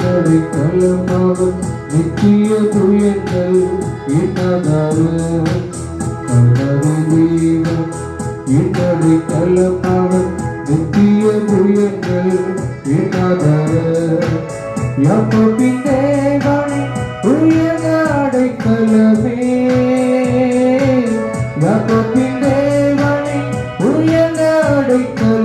அடைக்கலமாகும் நித்திய புயங்கள் இன்னாதாரம் தேவன் அடைக்கலமாகும் நித்திய புயங்கள் இன்னாதாரம் யாக்கோபின் தேவனே உயர்ந்த அடைக்கலமே யாக்கோபின் தேவனே உயர்ந்த அடைக்கலமே